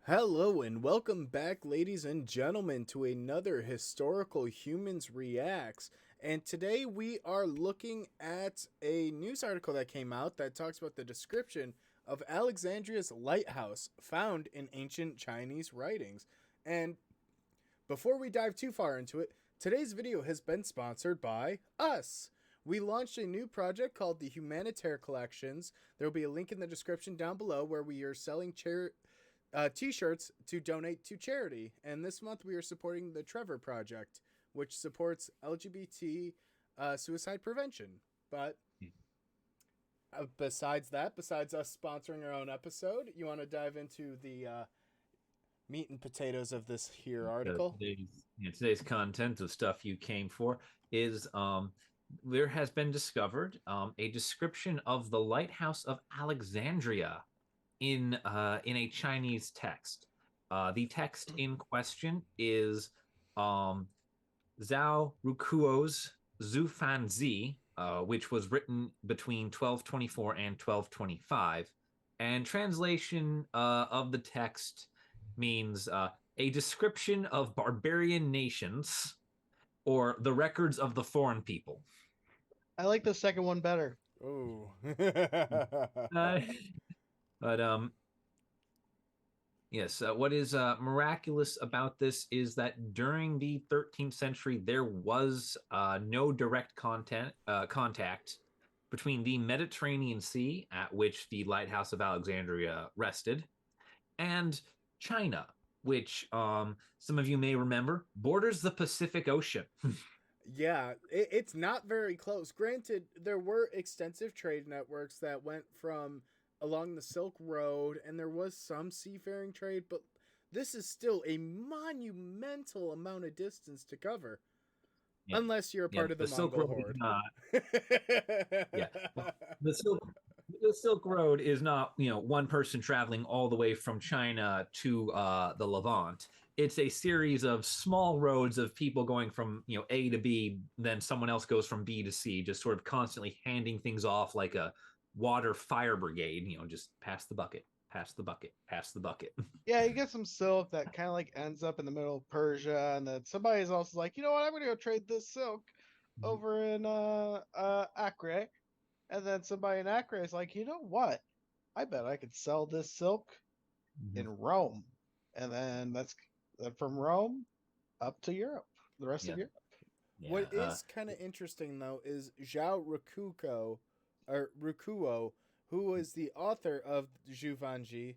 Hello and welcome back, ladies and gentlemen, to another Historical Humans Reacts. And today we are looking at a news article that came out that talks about the description of Alexandria's lighthouse found in ancient Chinese writings. And before we dive too far into it, today's video has been sponsored by us. We launched a new project called the Humanitarian Collections. There will be a link in the description down below where we are selling t-shirts to donate to charity. And this month we are supporting the Trevor Project, which supports LGBT suicide prevention. But besides us sponsoring our own episode, you want to dive into the meat and potatoes of this here article? Today's content of stuff you came for is there has been discovered a description of the Lighthouse of Alexandria in a Chinese text. The text in question is Zhao Rukuo's Zhufanzi, which was written between 1224 and 1225. And translation of the text means a description of barbarian nations or the records of the foreign people. I like the second one better. Oh. Uh, but yes, what is miraculous about this is that during the 13th century, there was no direct contact between the Mediterranean Sea, at which the Lighthouse of Alexandria rested, and China, which some of you may remember borders the Pacific Ocean. Yeah, it's not very close. Granted, there were extensive trade networks that went from along the Silk Road, and there was some seafaring trade, but this is still a monumental amount of distance to cover. Yeah. Unless you're a part of the Silk Mongol Road is horde. not. Yeah, the Silk Road is not, one person traveling all the way from China to the Levant. It's a series of small roads of people going from A to B, then someone else goes from B to C, just sort of constantly handing things off like a water fire brigade. Just pass the bucket, pass the bucket, pass the bucket. Yeah, you get some silk that kind of like ends up in the middle of Persia, and then somebody's also like, you know what, I'm gonna go trade this silk over in Acre. And then somebody in Acre is like, you know what? I bet I could sell this silk in Rome. And then that's from Rome up to Europe, the rest of Yeah. Europe. Yeah. What is kind of interesting though is Zhao Rukuo, who was the author of Juvanji,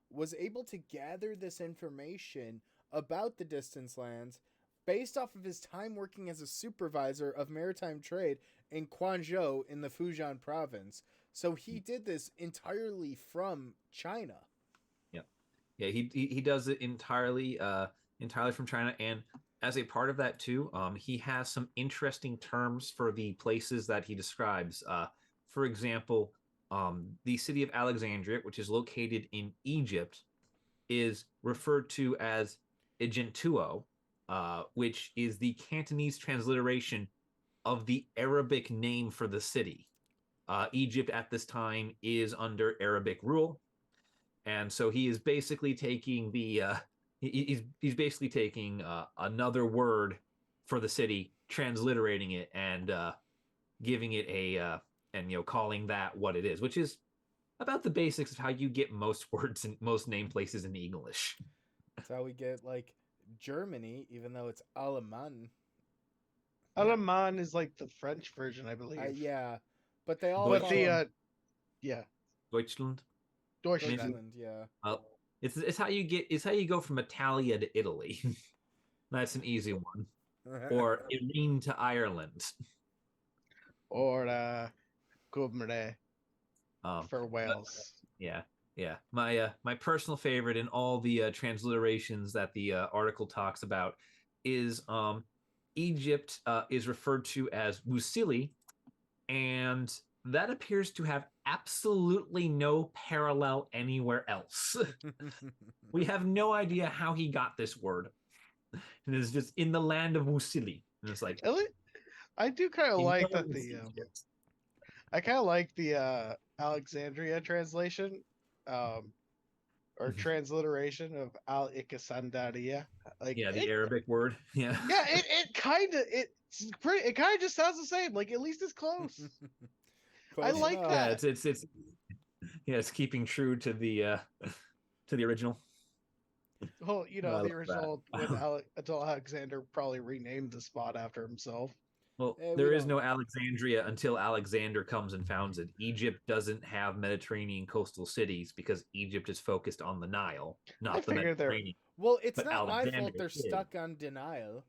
was able to gather this information about the distance lands based off of his time working as a supervisor of maritime trade in Quanzhou in the Fujian province. So he did this entirely from China. Yeah. Yeah, he does it entirely from China, and as a part of that too, he has some interesting terms for the places that he describes. For example, the city of Alexandria, which is located in Egypt, is referred to as Ejentuo, which is the Cantonese transliteration of the Arabic name for the city. Egypt at this time is under Arabic rule, and so he is basically taking he's basically taking another word for the city, transliterating it, and giving it a and calling that what it is, which is about the basics of how you get most words and most name places in English. That's how we get like Germany, even though it's Allemand. Yeah. Alaman is like the French version, I believe. Yeah, but they all But follow yeah, Deutschland. Deutschland. Deutschland. Yeah. It's how you go from Italia to Italy. That's an easy one. Or Irene to Ireland. Or Cumbre for But, Wales. yeah, yeah. My personal favorite in all the transliterations that the article talks about is Egypt is referred to as Wusili, and that appears to have absolutely no parallel anywhere else. We have no idea how he got this word. And it's just in the land of Wusili. And it's like, I do kind of like that it's I kind of like the Alexandria translation. Um, or transliteration of Alexandria. Like Yeah, the it, Arabic word. Yeah. yeah, it kind of just sounds the same. Like at least it's close. I Close like enough. Yeah, that. it's keeping true to the original. Well, you I know, the love that. original when until Alexander probably renamed the spot after himself. Well, We there is don't. no Alexandria until Alexander comes and founds it. Egypt doesn't have Mediterranean coastal cities because Egypt is focused on the Nile, I not the figured there. Mediterranean. Well, it's But not my Alexander fault they're is. stuck on denial.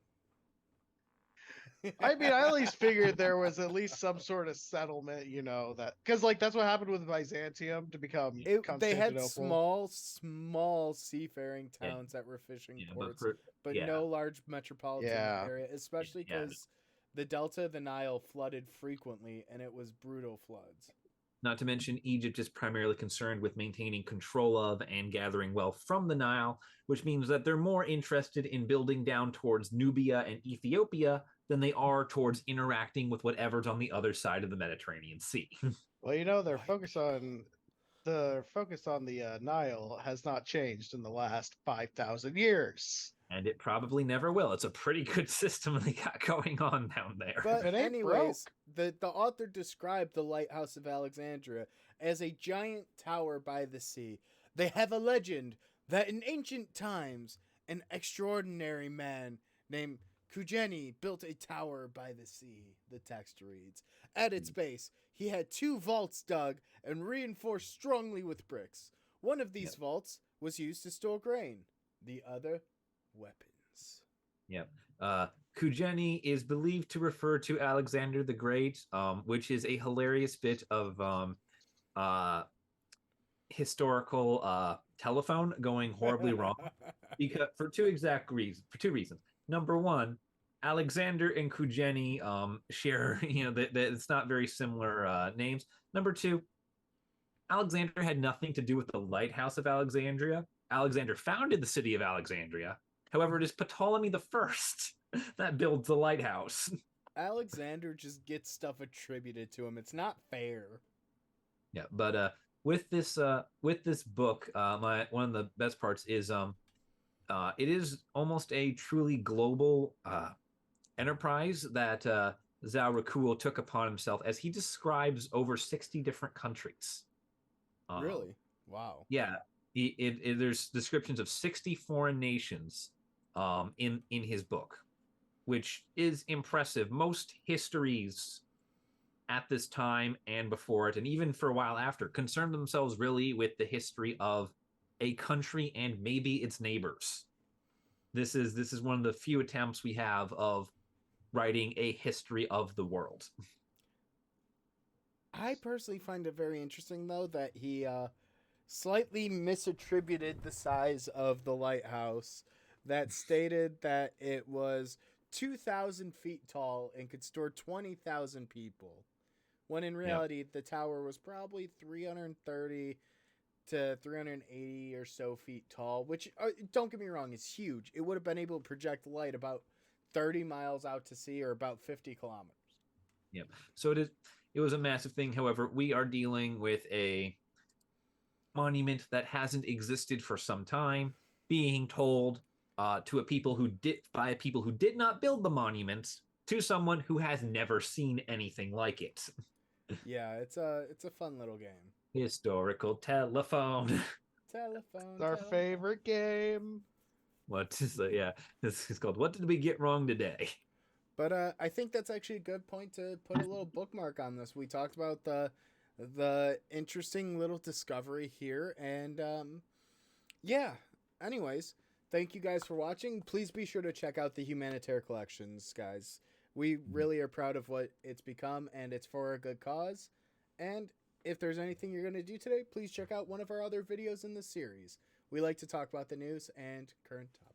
I mean, I at least figured there was at least some sort of settlement, you know, that because like that's what happened with Byzantium to become They had Constantinople. small seafaring Yeah, towns that were fishing yeah, ports, but yeah, no large metropolitan Yeah. area, especially yeah. because the delta of the Nile flooded frequently, and it was brutal floods. Not to mention, Egypt is primarily concerned with maintaining control of and gathering wealth from the Nile, which means that they're more interested in building down towards Nubia and Ethiopia than they are towards interacting with whatever's on the other side of the Mediterranean Sea. Well, you know, Right. the focus on the Nile has not changed in the last 5,000 years. And it probably never will. It's a pretty good system they got going on down there. If But it ain't anyways, broke, the author described the Lighthouse of Alexandria as a giant tower by the sea. They have a legend that in ancient times, an extraordinary man named Kujeni built a tower by the sea, the text reads. At its base, he had 2 vaults dug and reinforced strongly with bricks. One of these vaults was used to store grain, the other, weapons. Yep. Kujeni is believed to refer to Alexander the Great, which is a hilarious bit of historical telephone going horribly wrong because for two reasons. Number one, Alexander and Kujeni share, that it's not very similar names. Number two, Alexander had nothing to do with the Lighthouse of Alexandria. Alexander founded the city of Alexandria. However, it is Ptolemy the First that builds the lighthouse. Alexander just gets stuff attributed to him. It's not fair. Yeah, but with this book, one of the best parts is it is almost a truly global enterprise that Zhao Rakul took upon himself, as he describes over 60 different countries. Really? Wow. Yeah, there's descriptions of 60 foreign nations in his book, which is impressive. Most histories at this time and before it, and even for a while after, concern themselves really with the history of a country and maybe its neighbors. This is one of the few attempts we have of writing a history of the world. I personally find it very interesting, though, that he slightly misattributed the size of the lighthouse, that stated that it was 2,000 feet tall and could store 20,000 people, when in reality the tower was probably 330 to 380 or so feet tall, which, don't get me wrong, is huge. It would have been able to project light about 30 miles out to sea, or about 50 kilometers. Yep. So it was a massive thing. However, we are dealing with a monument that hasn't existed for some time, being told to a people who did not build the monument, to someone who has never seen anything like it. Yeah, it's a fun little game. Historical telephone. Telephone. it's our favorite game. What is that? Yeah, this is called "What Did We Get Wrong Today?" But I think that's actually a good point to put a little bookmark on this. We talked about the interesting little discovery here, and yeah. Anyways, thank you guys for watching. Please be sure to check out the Humanitarian Collections, guys. We really are proud of what it's become, and it's for a good cause. And if there's anything you're going to do today, please check out one of our other videos in this series. We like to talk about the news and current times.